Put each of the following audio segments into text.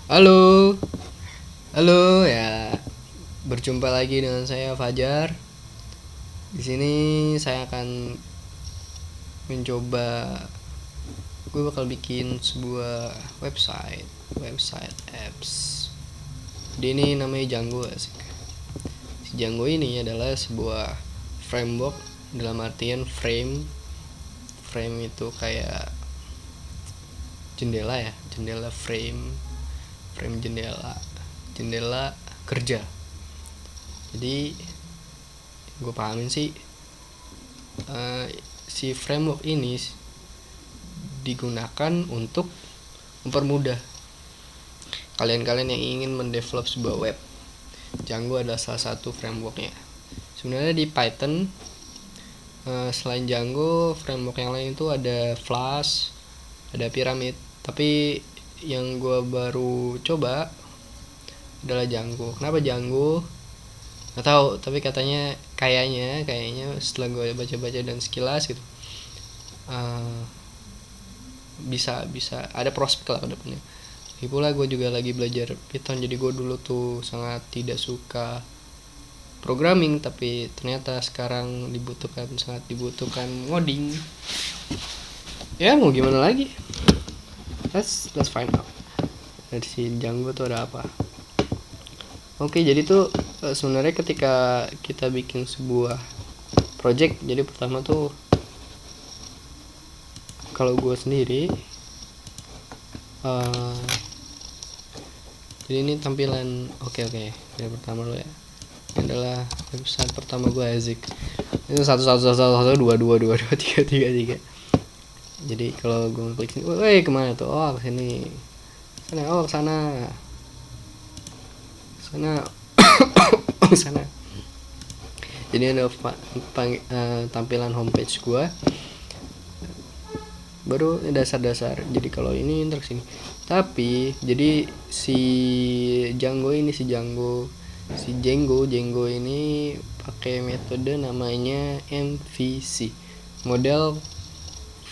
Halo, halo ya. Berjumpa lagi dengan saya Fajar. Di sini saya akan mencoba. Gue bakal bikin sebuah website apps. Jadi ini namanya Django asik. Si Django ini adalah sebuah framework dalam artian frame itu kayak jendela ya, jendela frame jendela kerja. Jadi gue pahamin sih si framework ini digunakan untuk mempermudah kalian-kalian yang ingin mendevelop sebuah web. Django adalah salah satu frameworknya. Sebenarnya di Python selain Django, framework yang lain itu ada Flash, ada Pyramid. Tapi yang gue baru coba adalah Django. Kenapa Django? Nggak tahu, tapi katanya kayaknya setelah gue baca-baca dan sekilas gitu, bisa ada prospek lah ke depannya. Lagi pula gue juga lagi belajar Python, jadi gue dulu tuh sangat tidak suka programming, tapi ternyata sekarang sangat dibutuhkan ngoding. Ya mau gimana lagi? Let's find out. Dari si Django tuh ada apa? Oke, jadi tuh sebenarnya ketika kita bikin sebuah project, jadi pertama tuh kalau gue sendiri jadi ini tampilan oke yang pertama lo ya, ini adalah website pertama gue Azik. Itu 1 1 1 1 2 2 2 2 3 3 3. Jadi kalau gue klik sini, woi kemana tuh? Oh ke sini, sana, oh ke sana sana. Jadi ada tampilan homepage gue, baru dasar-dasar. Jadi kalau ini ntar sini. Tapi jadi si Django ini pakai metode namanya MVC, Model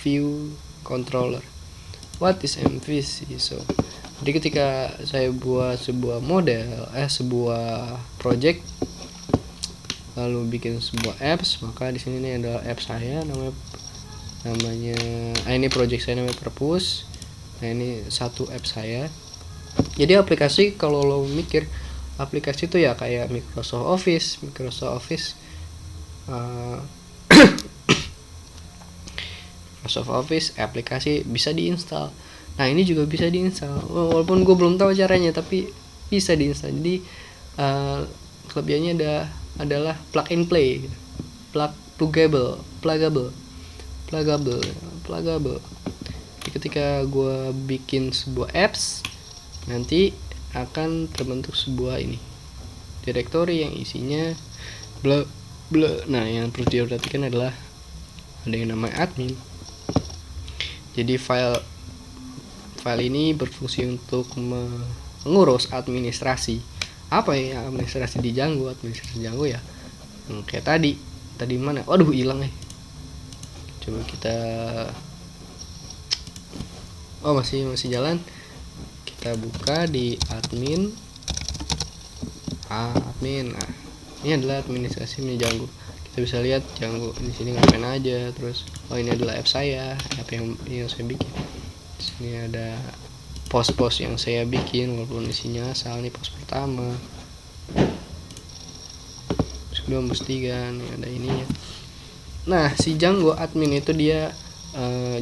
View Controller. What is MVC? So jadi ketika saya buat sebuah sebuah project, lalu bikin sebuah apps, maka di sini nih ada apps saya namanya ini project saya namanya Purpose. Nah ini satu apps saya. Jadi aplikasi, kalau lo mikir aplikasi itu ya kayak Microsoft Office Microsoft Office aplikasi bisa diinstal. Nah ini juga bisa diinstal, walaupun gue belum tahu caranya, tapi bisa diinstal. Jadi kelebihannya adalah plug and play, pluggable. Jadi ketika gue bikin sebuah apps, nanti akan terbentuk sebuah direktori yang isinya bla bla. Nah yang perlu diperhatikan adalah ada yang namanya admin. Jadi file ini berfungsi untuk mengurus administrasi. Apa ya administrasi di Django? Administrasi Django ya kayak tadi mana? Waduh hilang coba kita masih jalan. Kita buka di admin. Nah ini adalah administrasi Django. Kita bisa lihat Django di sini ngapain aja. Terus ini adalah app saya, app yang saya bikin. Di sini ada post yang saya bikin, walaupun isinya asal. Nih post pertama, post kedua, post 3 nih ada ininya. Nah si Django admin itu dia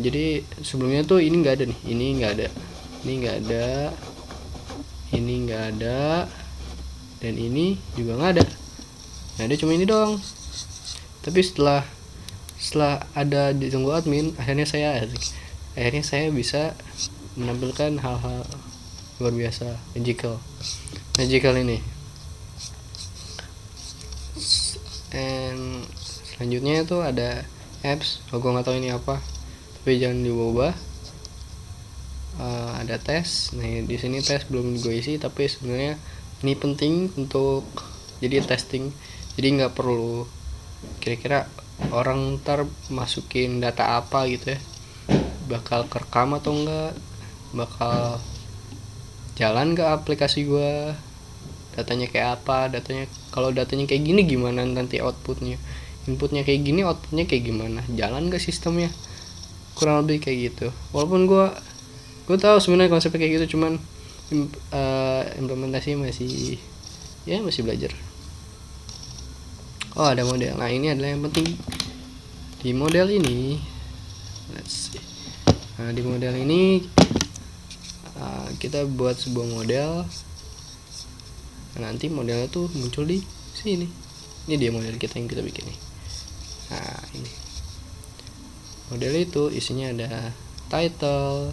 jadi sebelumnya tuh ini nggak ada nih, ini nggak ada, dan ini juga nggak ada. Nah dia cuma ini doang. Tapi setelah ada di Django admin, akhirnya saya bisa menampilkan hal-hal luar biasa, magical ini. And selanjutnya itu ada apps. Gue nggak tahu ini apa, tapi jangan diubah. Ada tes. Nah di sini tes belum gue isi, tapi sebenarnya ini penting untuk jadi testing. Jadi nggak perlu kira-kira orang ntar masukin data apa gitu ya, bakal kerekam atau enggak, bakal jalan ke aplikasi gue, datanya kayak apa, datanya kalau datanya kayak gini gimana nanti outputnya, inputnya kayak gini outputnya kayak gimana, jalan ke sistemnya, kurang lebih kayak gitu. Walaupun gue tahu sebenarnya konsepnya kayak gitu, cuman implementasi masih belajar. Oh, ada model. Nah, ini adalah yang penting di model ini. Let's see. Nah, di model ini kita buat sebuah model. Nanti modelnya tuh muncul di sini. Ini dia model kita yang kita bikin nih. Nah, ini model itu isinya ada title,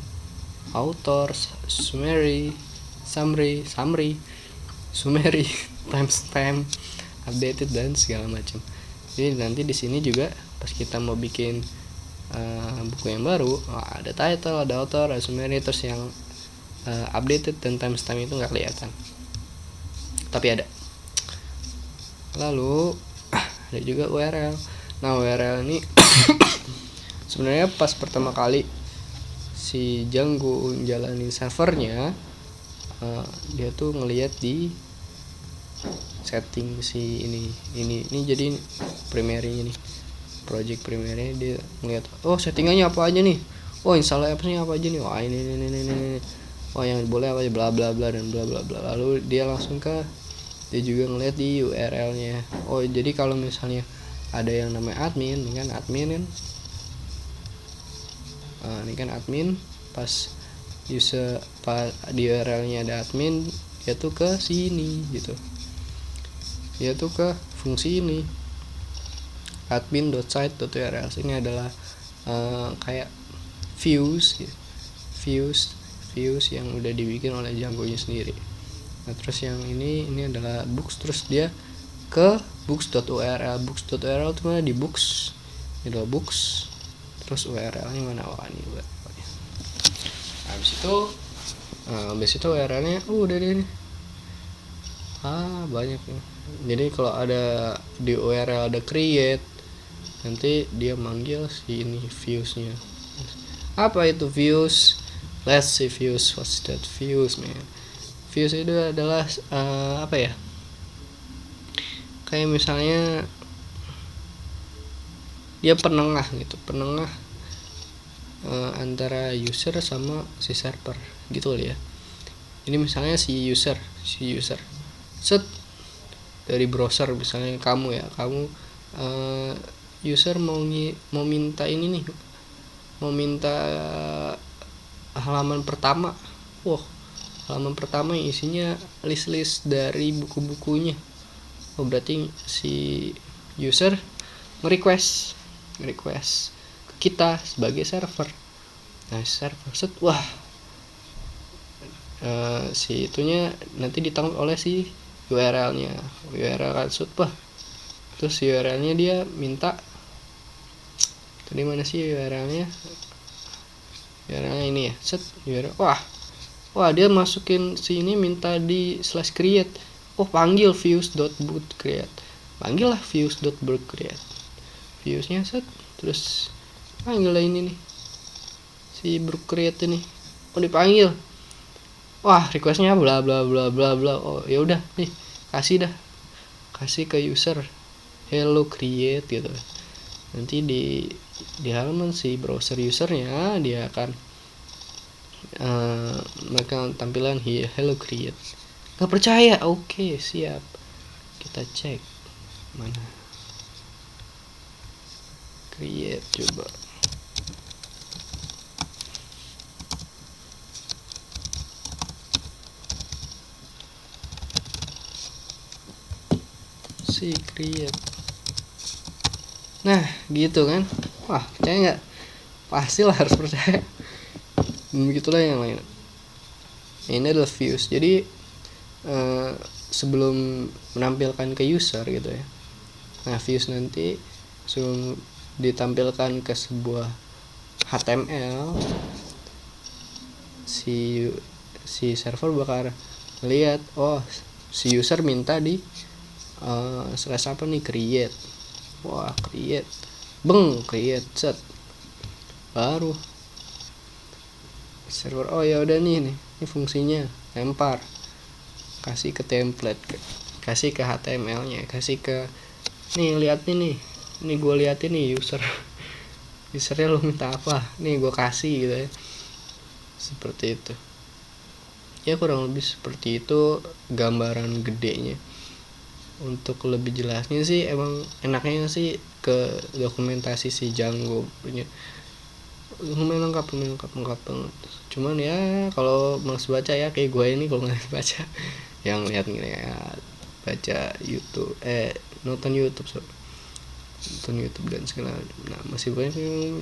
author, summary, timestamp, updated, dan segala macam. Jadi nanti di sini juga pas kita mau bikin buku yang baru, ada title, ada author, ada summary, terus yang updated dan timestamp itu nggak kelihatan, tapi ada. Lalu ada juga URL. Nah, URL ini sebenarnya pas pertama kali si Django jalanin servernya, dia tuh ngelihat di setting si ini jadi primary nih, project primary, dia ngelihat settingannya apa aja nih, install appsnya apa aja nih, ini yang boleh apa aja, bla bla bla dan bla bla bla. Lalu dia langsung dia juga ngeliat di URL-nya. Jadi kalau misalnya ada yang namanya admin, ini kan admin, pas user di URL-nya ada admin, dia tuh ke sini gitu, dia tuh ke fungsi ini admin.site.url. Ini adalah kayak views yang udah dibikin oleh Django-nya sendiri. Nah, terus yang ini adalah books, terus dia ke books.url. Books.url itu mana? Di books. Ini adalah books. Terus URL-nya mana? Ini URL-nya. Habis itu URL-nya udah deh nih. Banyak nih. Jadi kalau ada di URL ada create, nanti dia manggil si ini views-nya. Apa itu views? Let's see views. What's that views, man? Views itu adalah kayak misalnya dia penengah antara user sama si server gitu ya. Ini misalnya si user set dari browser, misalnya kamu user mau minta ini nih, mau minta halaman pertama. Halaman pertama isinya list dari buku-bukunya. Berarti si user nge-request ke kita sebagai server. Nah, server set, si itunya nanti ditangkap oleh si URL-nya. URL kan set, terus si URL-nya dia minta, tadi mana sih URL-nya? URL-nya ini ya, set URL. Dia masukin sini minta di /create. Panggil views.boot_create. Panggil lah views.boot_create. Viewsnya set, terus panggil lah ini nih, si boot_create ini. Dipanggil. Requestnya bla bla bla bla bla. Ya udah nih, kasih ke user hello create gitu. Nanti di halaman si browser usernya dia akan mereka tampilan hello create. Gak percaya? Oke, siap, kita cek mana create, coba. Si create. Nah, gitu kan. Percaya nggak? Pastilah harus percaya. Begitulah yang lain. Ini adalah views. Jadi sebelum menampilkan ke user gitu ya. Nah, views nanti sebelum ditampilkan ke sebuah HTML, si server bakal lihat, si user minta di create. Create. Create set. Baru server ya udah nih Ini fungsinya lempar, kasih ke template, kasih ke HTML nya, kasih ke nih, lihat nih gue liatin nih usernya lo minta apa, nih gue kasih gitu ya. Seperti itu ya, kurang lebih seperti itu gambaran gedenya. Untuk lebih jelasnya sih emang enaknya sih ke dokumentasi si Django punya, lumayan lengkap banget. Cuman ya kalau males baca ya kayak gue ini, kalau nggak baca yang lihat baca YouTube, nonton YouTube dan segala. Nah, masih banyak yang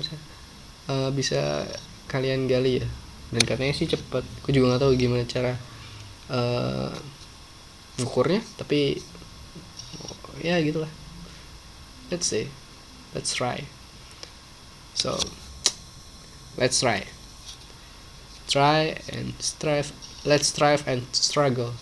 bisa kalian gali ya, dan katanya sih cepet. Aku juga nggak tahu gimana cara ngukurnya, tapi ya gitulah. Let's try. So let's try and strive. Let's strive and struggle.